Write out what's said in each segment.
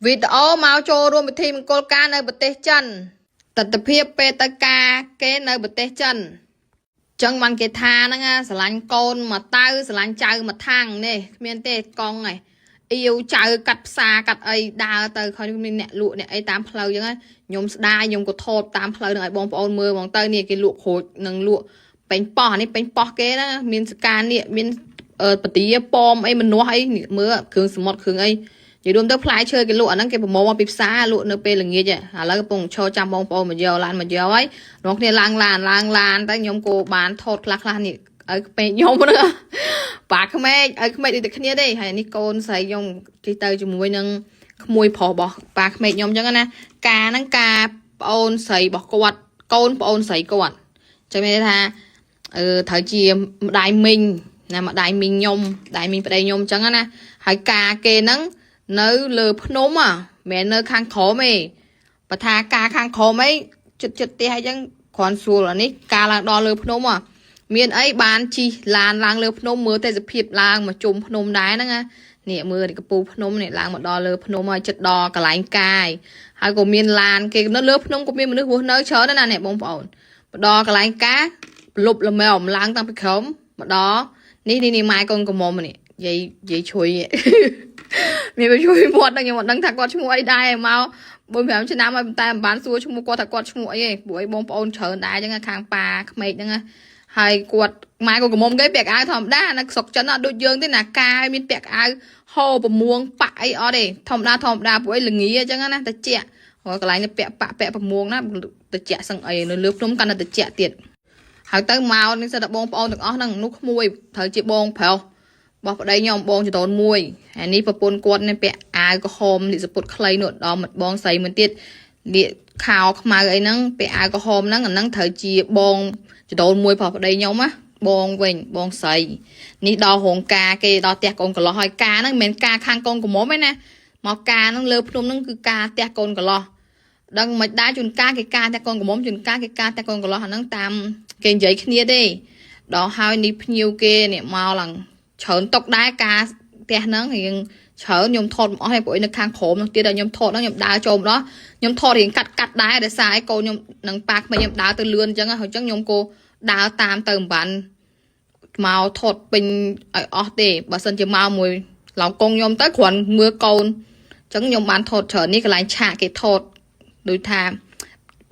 វីដេអូមកចូលរួមពិធីមង្គលការនៅប្រទេសចិនទស្សនភាពពេលទៅការគេនៅប្រទេសចិនចឹងបានគេថាហ្នឹងស្រឡាញ់កូនមកតៅស្រឡាញ់ចៅមកថាំងនេះគ្មានទេកងឯអ៊ីវចៅកាត់ផ្សារកាត់អីដើរទៅឃើញមានអ្នកលក់អ្នកអីតាមផ្លូវចឹងខ្ញុំស្ដាយខ្ញុំក៏ថតតាមផ្លូវនឹងឲ្យបងប្អូនមើលហ្មងទៅនេះគេលក់ក្រូចនឹងលក់ពេញប៉ោះនេះពេញប៉ោះគេណាមានសកានេះមានបទាប៉មអីមនុស្សអីមើលគ្រឿងសមុទ្រគ្រឿងអីនិយាយរួមទៅផ្លែឈើគេលក់អាហ្នឹងគេប្រមូលមកពីផ្សារលក់នៅពេលល្ងាចឥឡូវកំពុងឈរចាំបងប្អូនមកយកឡានមកយកហើយរងគ្នាឡើងឡានទៅខ្ញុំក៏បានថតខ្លះនេះឲ្យពេកខ្ញុំហ្នឹងប៉ាក្មេកឲ្យក្មេកដូចតែគ្នាទេហើយនេះកូនស្រីខ្ញុំជិះទៅជាមួយនឹងក្មួយប្រុសរបស់ប៉ាក្មេកខ្ញុំអញ្ចឹងណាការហ្នឹងការប្អូនស្រីរបស់គាត់កូនប្អូនស្រីគាត់ចឹងមានថាត្រូវជាម្ដាយមីងណាម្ដាយមីងខ្ញុំម្ដាយមីងប្តីខ្ញុំអញ្ចឹងណាហើយការគេហ្នឹងនៅលើភ្នំមិននៅខាងក្រោមទេបើថាការខាងក្រោមអីចិត្តផ្ទះអីចឹងគ្រាន់ស្រួលអានេះការឡើងដល់លើភ្នំមានអីបានជិះឡានឡើងលើភ្នំមើលទេសភាពឡើងមកជុំភ្នំដែរហ្នឹងនេះមើលកំពូលភ្នំនេះឡើងមកដល់លើភ្នំហើយចិត្តដល់កន្លែងកាយហើយក៏មានឡានគេនៅលើភ្នំក៏មានមនុស្សរស់នៅច្រើនណាស់នេះបងប្អូនមកដល់កន្លែងការលុបល្មមឡើងតាំងពីក្រោមមកដល់នេះម៉ែកូនកំមុំនេះយាយជួយមានไปជួយមាត់ខ្ញុំអត់ដឹងថាគាត់ឈ្មោះអីដែរមក4-5ឆ្នាំហើយតែមិនបានសួរឈ្មោះគាត់ថាគាត់ឈ្មោះអីទេព្រោះអីបងប្អូនច្រើនដែរអញ្ចឹងខាងប៉ាក្មេកហ្នឹងហើយគាត់ម៉ែគាត់កំមុំគេពាក់អាវធម្មតានៅស្រុកចិនអត់ដូចយើងទេណាកាយមានពាក់អាវហូរប្រមួងប៉ាក់អីអត់ទេធម្មតាព្រោះអីល្ងាអញ្ចឹងណាតិចហើយកន្លែងពាក់ប៉ាក់ពាក់ប្រមួងណាតិចសឹងអីនៅលើភ្នំកាន់តែតិចទៀតហើយទៅមកនេះសិតតែបងប្អូនទាំងអស់ហ្នឹងនោះក្មួយត្រូវជាបងប្រុសបោះប្តីខ្ញុំបងចតូនមួយហើយនេះប្រពន្ធគាត់នេះពាក់អាវក្រហមនេះសពុតខ្លីនោះដល់មកបងស្រីមួយទៀតនេះខោខ្មៅអីហ្នឹងពាក់អាវក្រហមហ្នឹងអាហ្នឹងត្រូវជាបងចតូនមួយបោះប្តីខ្ញុំណាបងវិញបងស្រីនេះដល់រោងការគេដល់ផ្ទះកូនកន្លោះហើយការហ្នឹងមិនមែនការខាងកូនកំមុំទេណាមកការហ្នឹងលើភ្នំហ្នឹងគឺការផ្ទះកូនកន្លោះដឹងមិនដែរជួនកាលគេការផ្ទះកូនកំមុំជួនកាលគេការផ្ទះកូនកន្លោះអាហ្នឹងតាមគេនិយាយគ្នាទេដល់ហើយនេះភ្ញៀវគេនេះមកឡើងច្រើនតុកដែរការផ្ទះហ្នឹងរៀងច្រើនខ្ញុំថតមិនអស់ទេព្រោះនៅខាងក្រោមនោះទៀតដល់ខ្ញុំថតហ្នឹងខ្ញុំដើរចូលម្ដងខ្ញុំថតរៀងកាត់ដែរដោយសារឯកូនខ្ញុំនឹងប៉ាក្មេងខ្ញុំដើរទៅលឿនអញ្ចឹងហើយអញ្ចឹងខ្ញុំក៏ដើរតាមទៅមិនបានមកថតពេញឲ្យអស់ទេបើសិនជាមកមួយឡោកកងខ្ញុំទៅគ្រាន់មើលកូនអញ្ចឹងខ្ញុំបានថតច្រើននេះកន្លែងឆាកគេថតដូចថា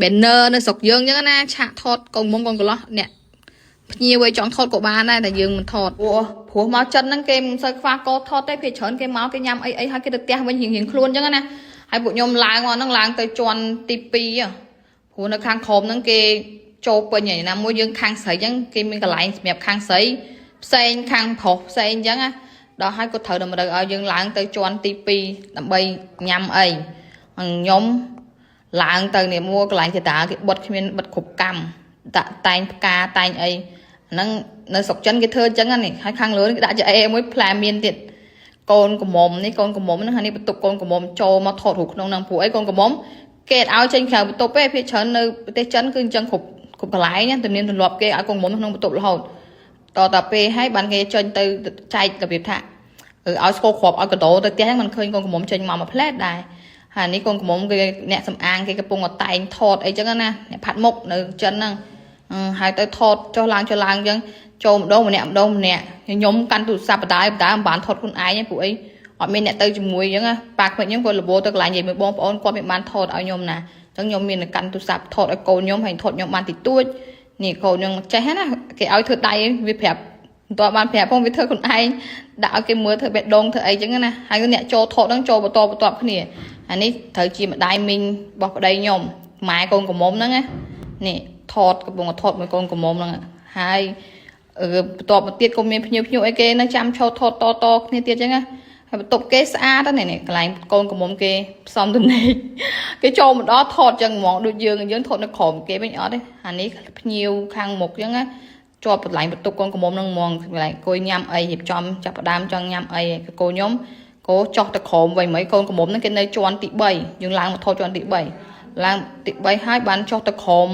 banner នៅស្រុកយើងអញ្ចឹងណាឆាកថតកូនមុំកូនកន្លោះអ្នកភ្ញៀវឯងចង់ថតក៏បានដែរតែយើងមិនថតព្រោះមកចិនហ្នឹងគេមិនសូវខ្វះកោថតទេភាគច្រើនគេមកគេញ៉ាំអីហើយគេទៅផ្ទះវិញរៀងខ្លួនអញ្ចឹងណាហើយពួកខ្ញុំឡើងមកហ្នឹងឡើងទៅជាន់ទី2ព្រោះនៅខាងក្រោមហ្នឹងគេចូលពេញហើយណាមួយយើងខាងស្រីអញ្ចឹងគេមានកន្លែងសម្រាប់ខាងស្រីផ្សេងខាងប្រុសផ្សេងអញ្ចឹងណាដល់ហើយគាត់ត្រូវតម្រូវឲ្យយើងឡើងទៅជាន់ទី2ដើម្បីញ៉ាំអីខ្ញុំឡើងទៅនេះមួកន្លែងទេតាគេបិទគ្មានបិទគ្រប់កម្មដាក់តែងផ្កាតែងអីហ្នឹងនៅស្រុកចិនគេធ្វើអញ្ចឹងនេះហើយខាងលើគេដាក់ជាអេមួយផ្លែមានទៀតកូនកំមុំនេះកូនកំមុំហ្នឹងហើយនេះបន្ទប់កូនកំមុំចូលមកថតរូបក្នុងហ្នឹងព្រោះអីកូនកំមុំគេអត់ឲ្យចេញក្រៅបន្ទប់ទេភាគច្រើននៅប្រទេសចិនគឺអញ្ចឹងគ្រប់កន្លែងទំនៀមទម្លាប់គេឲ្យកូនកំមុំក្នុងបន្ទប់រហូតតពេលហើយបានគេចេញទៅចែករបៀបថាឲ្យស្គរគ្រាប់ឲ្យកដោទៅផ្ទះហ្នឹងមិនឃើញកូនកំមុំចេញមកផ្លែតដែរហើយនេះកូនកំមុំគេអ្នកសំអាងគេកំពុងតែងថតអីចឹងណាអ្នកផាត់មុខនៅចិនហ្នឹងហើយទៅថតចុះឡើងអញ្ចឹងចូលម្ដងម្នាក់ខ្ញុំកាន់ទូរស័ព្ទបដាមិនបានថតខ្លួនឯងទេព្រោះអីអត់មានអ្នកទៅជាមួយអញ្ចឹងប៉ាក្មេកខ្ញុំគាត់លបោទៅកន្លែងនិយាយមួយបងប្អូនគាត់មិនបានថតឲ្យខ្ញុំណាអញ្ចឹងខ្ញុំមានកាន់ទូរស័ព្ទថតឲ្យកូនខ្ញុំហើយថតខ្ញុំបានតិចតួចនេះកូនខ្ញុំចេះណាគេឲ្យធ្វើដៃវាប្រាប់មិនតបានប្រាប់ផងវាធ្វើខ្លួនឯងដាក់ឲ្យគេមើលធ្វើបេះដូងធ្វើអីអញ្ចឹងណាហើយអ្នកចូលថតហ្នឹងចូលបន្តគ្នាអានេះត្រូវជាម្ដាយមីងរបស់ប្តីខ្ញុំម៉ែកូនកំមុំហ្នឹងណានេះថតកំពុងថតមួយកូនកំមុំហ្នឹងហើយបន្ទាប់មកទៀតក៏មានភ្ញៀវអីគេនៅចាំឈរថតតគ្នាទៀតអញ្ចឹងណាហើយបន្ទប់គេស្អាតណាស់នេះកន្លែងកូនកំមុំគេផ្សំទំនេរគេចូលមកដល់ថតអញ្ចឹងហ្មងដូចយើងថតនៅក្រោមគេវិញអត់ទេអានេះភ្ញៀវខាងមុខអញ្ចឹងណាជាប់កន្លែងបន្ទប់កូនកំមុំហ្នឹងហ្មងកន្លែងអង្គុយញ៉ាំអីរៀបចំចាប់ផ្ដើមចង់ញ៉ាំអីកូនខ្ញុំក៏ចុះទៅក្រោមវិញមិនកូនកំមុំហ្នឹងគេនៅជាន់ទី3យើងឡើងមកថតជាន់ទី3ឡើងទី3ហើយបានចុះទៅក្រោម